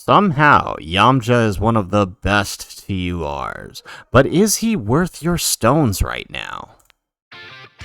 Somehow, Yamcha is one of the best TURs, but is he worth your stones right now?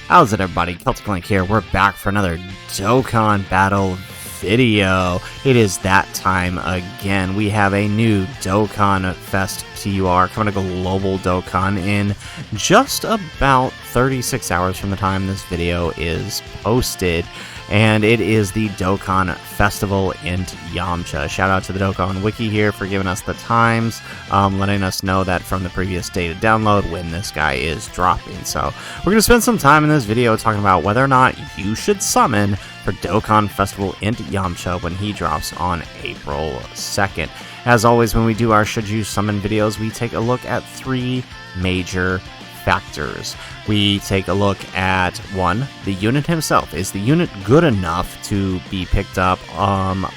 How's it, everybody? Celtic Link here. We're back for another Dokkan Battle video. It is that time again. We have a new Dokkan Fest TUR coming to Global Dokkan in just about 36 hours from the time this video is posted. And it is the Dokkan Festival Int Yamcha. Shout out to the Dokkan Wiki here for giving us the times, letting us know that from the previous day to download when this guy is dropping. So we're going to spend some time in this video talking about whether or not you should summon for Dokkan Festival Int Yamcha when he drops on April 2nd. As always, when we do our Should You Summon videos, we take a look at three major factors. We take a look at, one, the unit himself. Is the unit good enough to be picked up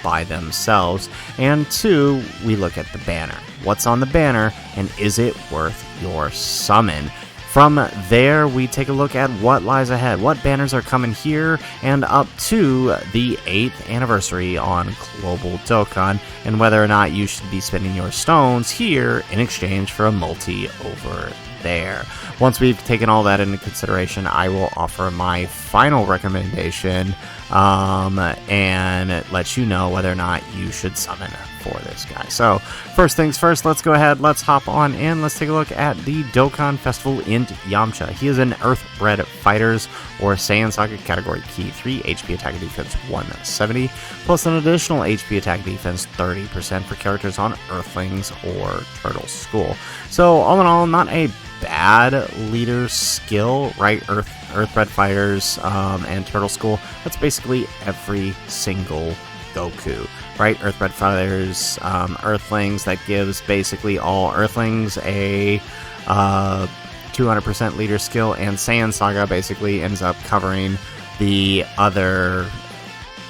by themselves? And two, we look at the banner. What's on the banner, and is it worth your summon? From there, we take a look at what lies ahead, what banners are coming here and up to the 8th anniversary on Global Dokkan, and whether or not you should be spending your stones here in exchange for a multi over there. Once we've taken all that into consideration, I will offer my final recommendation and let you know whether or not you should summon for this guy. So first things first, let's go ahead, let's hop on in, let's take a look at the Dokkan Festival Int Yamcha. He is an Earth-bred Fighters or Saiyan Saga category key 3 HP attack and defense 170 plus an additional HP attack defense 30% for characters on Earthlings or Turtle School. So all in all, not a bad leader skill, right? Earth-bred Fighters and Turtle School, that's basically every single Goku, right? Earth-bred Fighters, Earthlings, that gives basically all Earthlings a 200% leader skill, and Saiyan Saga basically ends up covering the other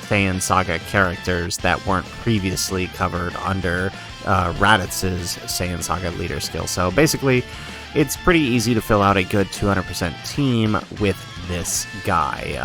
Saiyan Saga characters that weren't previously covered under Raditz's Saiyan Saga leader skill. So basically, it's pretty easy to fill out a good 200% team with this guy,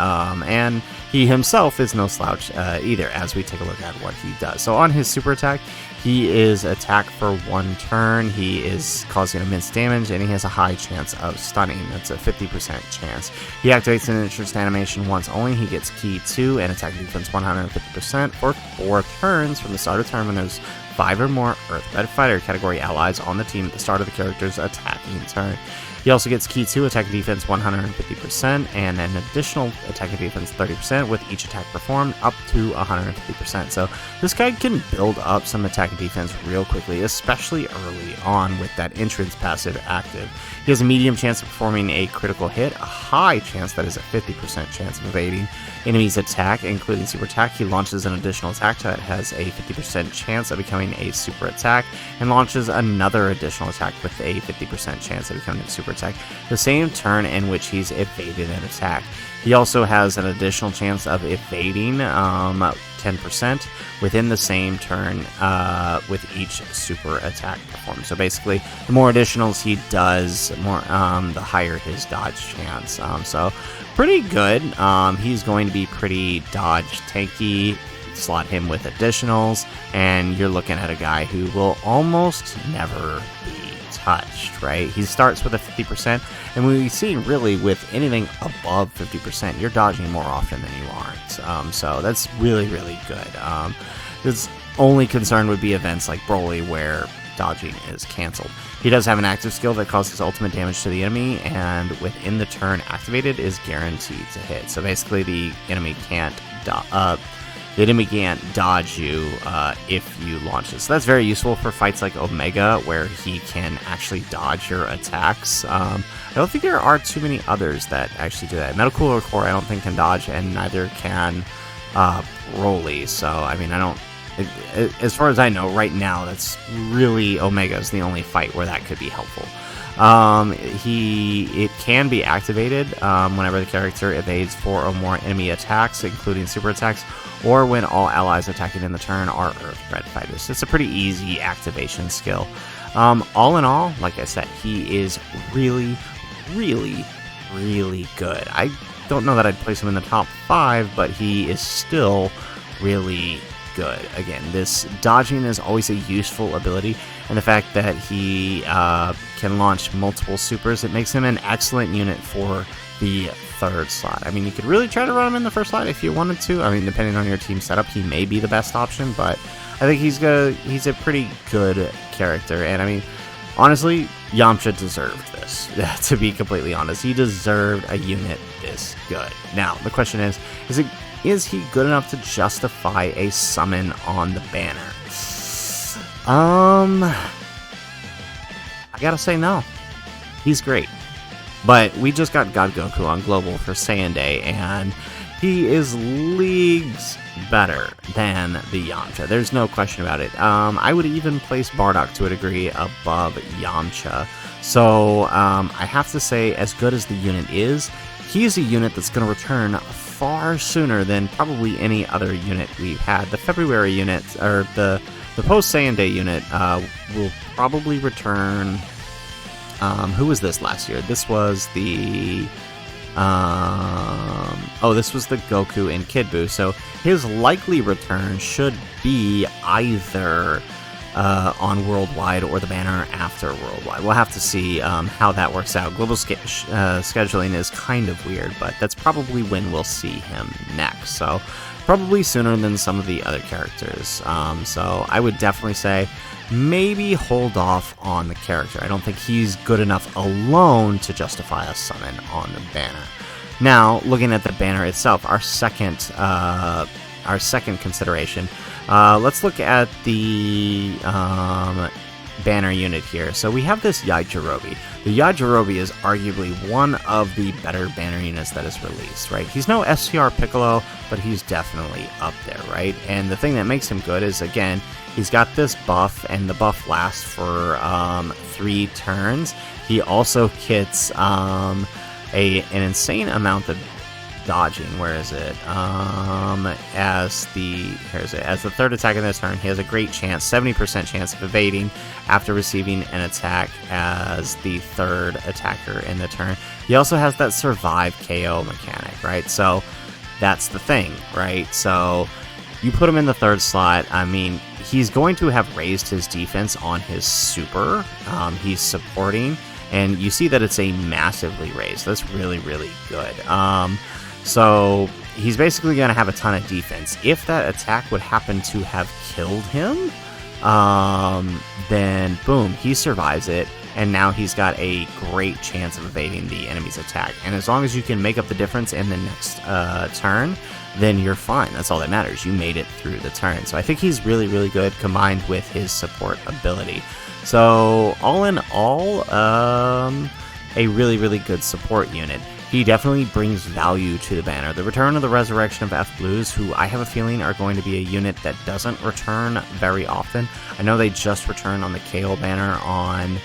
and he himself is no slouch either, as we take a look at what he does. So on his super attack, he is attack for 1 turn, he is causing immense damage, and he has a high chance of stunning. That's a 50% chance. He activates an interest animation once only. He gets key 2 and attack defense 150% for 4 turns from the start of turn when there's 5 or more Earth-bred Fighter category allies on the team at the start of the character's attacking turn. He also gets key 2, attack defense 150%, and an additional attack defense 30% with each attack performed up to 150%. So this guy can build up some attack defense real quickly, especially early on with that entrance passive active. He has a medium chance of performing a critical hit, a high chance, that is a 50% chance of evading enemies' attack, including super attack. He launches an additional attack that has a 50% chance of becoming a super attack, and launches another additional attack with a 50% chance of becoming a super attack the same turn in which he's evaded an attack. He also has an additional chance of evading 10% within the same turn with each super attack performed. So basically, the more additionals he does, the higher his dodge chance. So pretty good. He's going to be pretty dodge tanky. Slot him with additionals, and you're looking at a guy who will almost never be touched, right? He starts with a 50%, and we've seen really with anything above 50%, you're dodging more often than you aren't. So that's really, really good. His only concern would be events like Broly, where dodging is canceled. He does have an active skill that causes ultimate damage to the enemy, and within the turn activated is guaranteed to hit. So basically, the enemy can't dodge you if you launch it. So that's very useful for fights like Omega, where he can actually dodge your attacks. I don't think there are too many others that actually do that. Metal Cooler Core, I don't think, can dodge, and neither can Broly. So, I mean, as far as I know, right now, that's really Omega's the only fight where that could be helpful. It can be activated whenever the character evades 4 or more enemy attacks, including super attacks, or when all allies attacking in the turn are Earth-bred Fighters. It's a pretty easy activation skill. All in all, like I said, he is really, really, really good. I don't know that I'd place him in the top 5, but he is still really good. Again, this dodging is always a useful ability, and the fact that he can launch multiple supers, it makes him an excellent unit for the third slot. I mean, you could really try to run him in the first slot if you wanted to. I mean, depending on your team setup, he may be the best option, but I think he's a pretty good character. And I mean, honestly, Yamcha deserved this. To be completely honest, he deserved a unit this good. Now, the question is he good enough to justify a summon on the banner? I gotta say no. He's great. But we just got God Goku on Global for Saiyan Day, and he is leagues better than the Yamcha. There's no question about it. I would even place Bardock to a degree above Yamcha. So I have to say, as good as the unit is, he is a unit that's going to return far sooner than probably any other unit we've had. The February unit, or the post Saiyan Day unit, will probably return. Who was this last year? This was the this was the Goku in Kid Buu. So his likely return should be either on Worldwide or the banner after Worldwide. We'll have to see how that works out. Global scheduling is kind of weird, but that's probably when we'll see him next. So probably sooner than some of the other characters. So I would definitely say maybe hold off on the character. I don't think he's good enough alone to justify a summon on the banner. Now, looking at the banner itself, our second consideration, let's look at the banner unit here. So we have this Yajirobe. The Yajirobe is arguably one of the better banner units that is released, right? He's no STR Piccolo, but he's definitely up there, right? And the thing that makes him good is, again, he's got this buff, and the buff lasts for 3 turns. He also gets an insane amount of dodging. Where is it? As the third attack in this turn, he has a great chance, 70% chance of evading after receiving an attack as the third attacker in the turn. He also has that survive KO mechanic, right? So that's the thing, right? So you put him in the third slot. I mean, he's going to have raised his defense on his super. He's supporting, and you see that it's a massively raised. That's really, really good. So he's basically going to have a ton of defense. If that attack would happen to have killed him, then boom, he survives it, and now he's got a great chance of evading the enemy's attack. And as long as you can make up the difference in the next turn, then you're fine. That's all that matters. You made it through the turn. So I think he's really, really good combined with his support ability. So all in all, a really, really good support unit. He definitely brings value to the banner. The return of the Resurrection of F Blues, who I have a feeling are going to be a unit that doesn't return very often. I know they just return on the KO banner on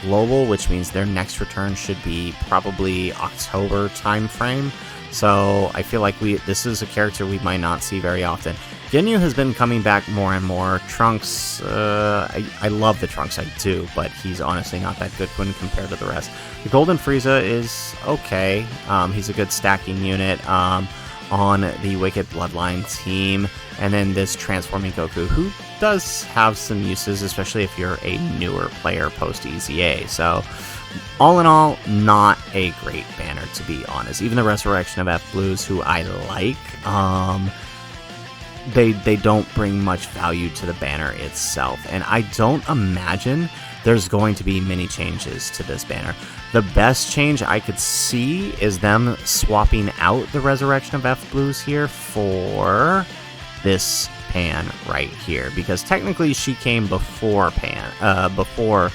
Global, which means their next return should be probably October time frame. So I feel like this is a character we might not see very often. Ginyu has been coming back more and more. Trunks, I love the Trunks, I do, but he's honestly not that good when compared to the rest. The Golden Frieza is okay. He's a good stacking unit on the Wicked Bloodline team. And then this Transforming Goku, who does have some uses, especially if you're a newer player post-EZA. So all in all, not a great banner, to be honest. Even the Resurrection of F Blues, who I like, they don't bring much value to the banner itself. And I don't imagine there's going to be many changes to this banner. The best change I could see is them swapping out the Resurrection of F Blues here for this Pan right here, because technically she came before Pan, before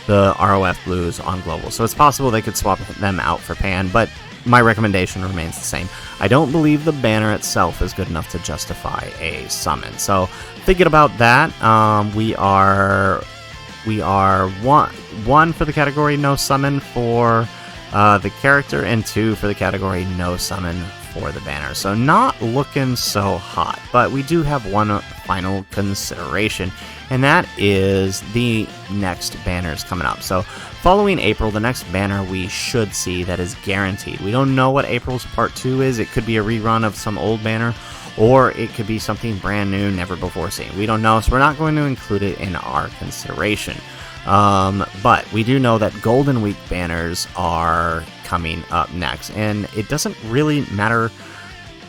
the ROF Blues on Global. So it's possible they could swap them out for Pan, but my recommendation remains the same. I don't believe the banner itself is good enough to justify a summon. So thinking about that, we are one for the category no summon for the character, and 2 for the category no summon for the banner. So not looking so hot, but we do have one final consideration, and that is the next banners coming up. So following April, the next banner we should see that is guaranteed. We don't know what April's part 2 is. It could be a rerun of some old banner, or it could be something brand new, never before seen. We don't know, so we're not going to include it in our consideration. But we do know that Golden Week banners are coming up next, and it doesn't really matter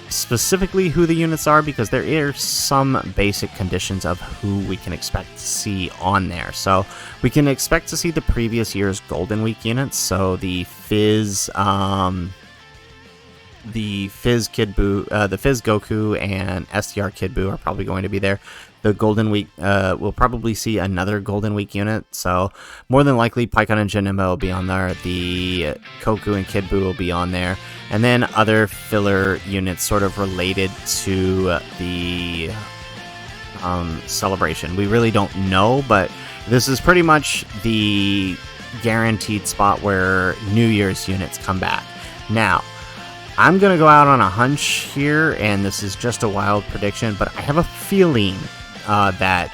specifically who the units are, because there are some basic conditions of who we can expect to see on there. So we can expect to see the previous year's Golden Week units, so the Fizz Kid Buu, the Fizz Goku and STR Kid Buu are probably going to be there. The Golden Week, we'll probably see another Golden Week unit, so more than likely Pikkon and Janemba will be on there, the Koku and Kid Buu will be on there, and then other filler units sort of related to the celebration. We really don't know, but this is pretty much the guaranteed spot where New Year's units come back. Now, I'm going to go out on a hunch here, and this is just a wild prediction, but I have a feeling that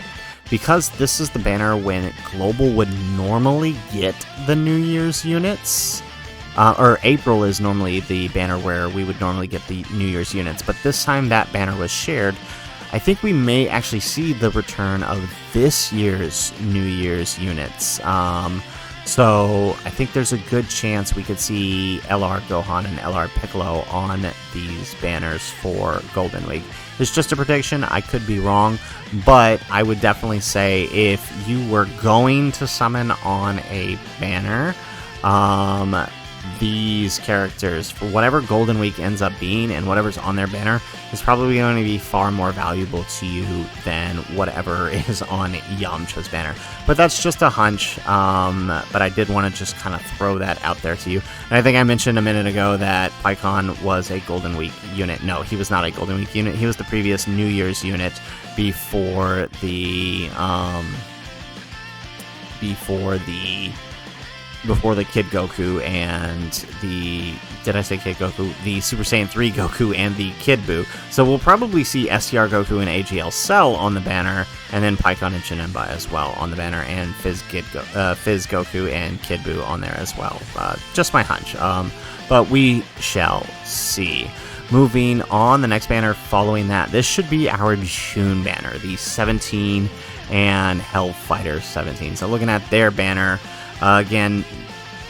because this is the banner when Global would normally get the New Year's units, or April is normally the banner where we would normally get the New Year's units, but this time that banner was shared, I think we may actually see the return of this year's New Year's units. So I think there's a good chance we could see LR Gohan and LR Piccolo on these banners for Golden Week. It's just a prediction, I could be wrong, but I would definitely say if you were going to summon on a banner, these characters, for whatever Golden Week ends up being and whatever's on their banner, is probably going to be far more valuable to you than whatever is on Yamcha's banner. But that's just a hunch, but I did want to just kind of throw that out there to you. And I think I mentioned a minute ago that Pikkon was a Golden Week unit. No, he was not a Golden Week unit. He was the previous New Year's unit before the Kid Goku and the, did I say Kid Goku? The Super Saiyan 3 Goku and the Kid Buu. So we'll probably see STR Goku and AGL Cell on the banner, and then Pikkon and Janemba as well on the banner, and Fizz Goku and Kid Buu on there as well. Just my hunch. But we shall see. Moving on, the next banner following that, this should be our June banner, the 17 and Hellfighter 17. So looking at their banner, again,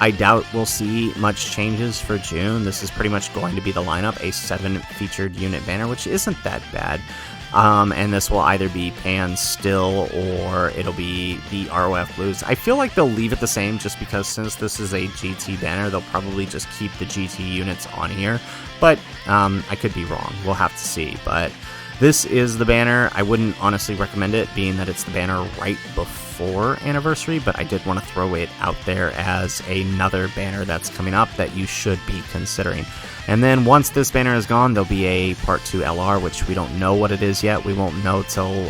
I doubt we'll see much changes for June. This is pretty much going to be the lineup, a 7 featured unit banner, which isn't that bad. And this will either be Pan still, or it'll be the ROF Blues. I feel like they'll leave it the same just because since this is a GT banner, they'll probably just keep the GT units on here. But I could be wrong. We'll have to see. But this is the banner. I wouldn't honestly recommend it, being that it's the banner right before Anniversary, but I did want to throw it out there as another banner that's coming up that you should be considering. And then once this banner is gone, there'll be a Part 2 LR, which we don't know what it is yet. We won't know till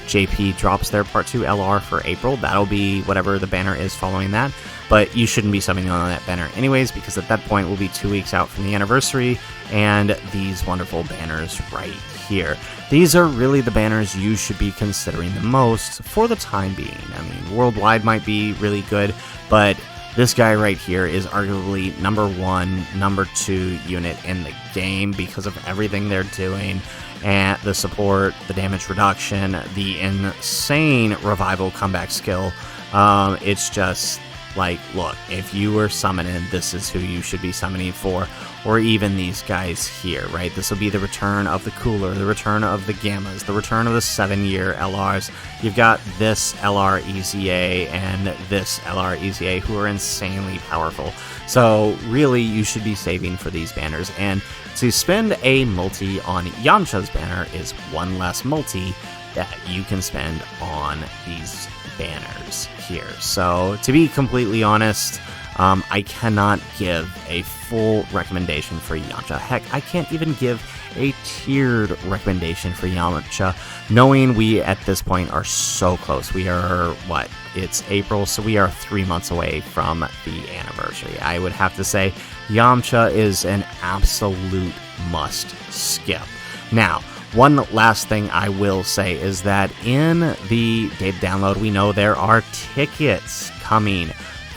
JP drops their Part 2 LR for April. That'll be whatever the banner is following that. But you shouldn't be summoning on that banner anyways, because at that point we'll be 2 weeks out from the anniversary, and these wonderful banners right here. These are really the banners you should be considering the most for the time being. I mean, Worldwide might be really good, but this guy right here is arguably number 1, number 2 unit in the game because of everything they're doing, and the support, the damage reduction, the insane revival comeback skill. It's just like, look, if you were summoning, this is who you should be summoning for, or even these guys here, right? This will be the return of the Cooler, the return of the Gammas, the return of the 7-year LRs. You've got this LR EZA and this LR EZA, who are insanely powerful. So really, you should be saving for these banners, and to spend a multi on Yamcha's banner is one less multi that you can spend on these banners here. So to be completely honest, I cannot give a full recommendation for Yamcha. Heck, I can't even give a tiered recommendation for Yamcha, knowing we at this point are so close. We are, what, it's April, so we are 3 months away from the anniversary. I would have to say Yamcha is an absolute must skip. Now, one last thing I will say is that in the data download, we know there are tickets coming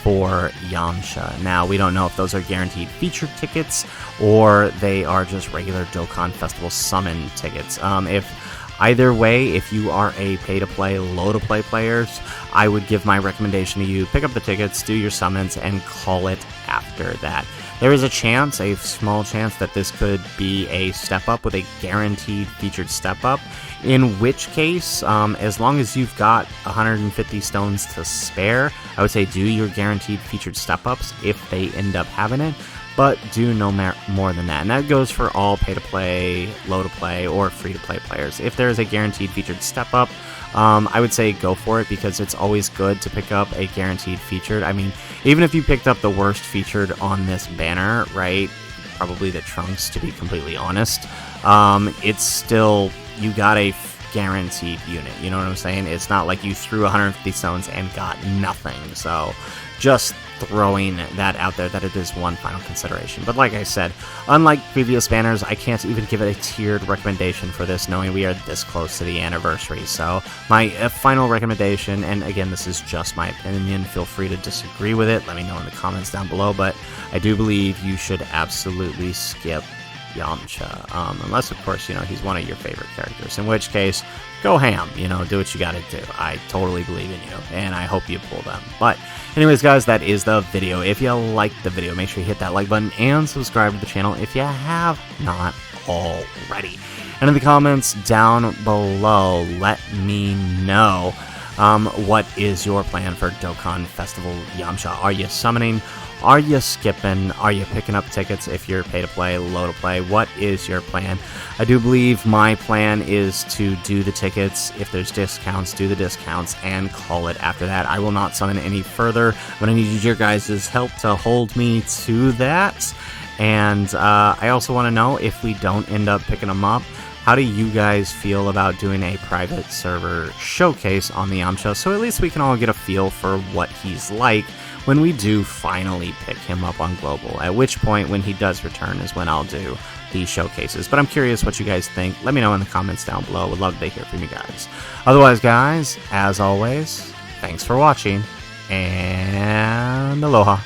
for Yamcha. Now, we don't know if those are guaranteed featured tickets or they are just regular Dokkan Festival summon tickets. Either way, if you are a pay-to-play, low-to-play players, I would give my recommendation to you, pick up the tickets, do your summons, and call it after that. There is a chance, a small chance, that this could be a step-up with a guaranteed featured step-up, in which case, as long as you've got 150 stones to spare, I would say do your guaranteed featured step-ups if they end up having it, but do no more than that. And that goes for all pay-to-play, low-to-play, or free-to-play players. If there is a guaranteed featured step-up, I would say go for it, because it's always good to pick up a guaranteed featured. I mean, even if you picked up the worst featured on this banner, right, probably the Trunks, to be completely honest, it's still, you got a guaranteed unit, you know what I'm saying? It's not like you threw 150 stones and got nothing, so just throwing that out there, that it is one final consideration. But like I said, unlike previous banners, I can't even give it a tiered recommendation for this, knowing we are this close to the anniversary. So my final recommendation, and again, this is just my opinion, feel free to disagree with it, let me know in the comments down below, but I do believe you should absolutely skip Yamcha, unless of course, you know, he's one of your favorite characters, in which case, go ham, you know, do what you gotta do. I totally believe in you, and I hope you pull them. But anyways, guys, that is the video. If you liked the video, make sure you hit that like button and subscribe to the channel if you have not already. And in the comments down below, let me know what is your plan for Dokkan Festival Yamcha. Are you summoning? Are you skipping? Are you picking up tickets if you're pay-to-play, low-to-play? What is your plan? I do believe my plan is to do the tickets. If there's discounts, do the discounts, and call it after that. I will not summon any further. I'm going to need your guys' help to hold me to that. And I also want to know, if we don't end up picking them up, how do you guys feel about doing a private server showcase on the Yamcha, so at least we can all get a feel for what he's like when we do finally pick him up on Global, at which point, when he does return, is when I'll do these showcases. But I'm curious what you guys think. Let me know in the comments down below. Would love to hear from you guys. Otherwise, guys, as always, thanks for watching, and aloha.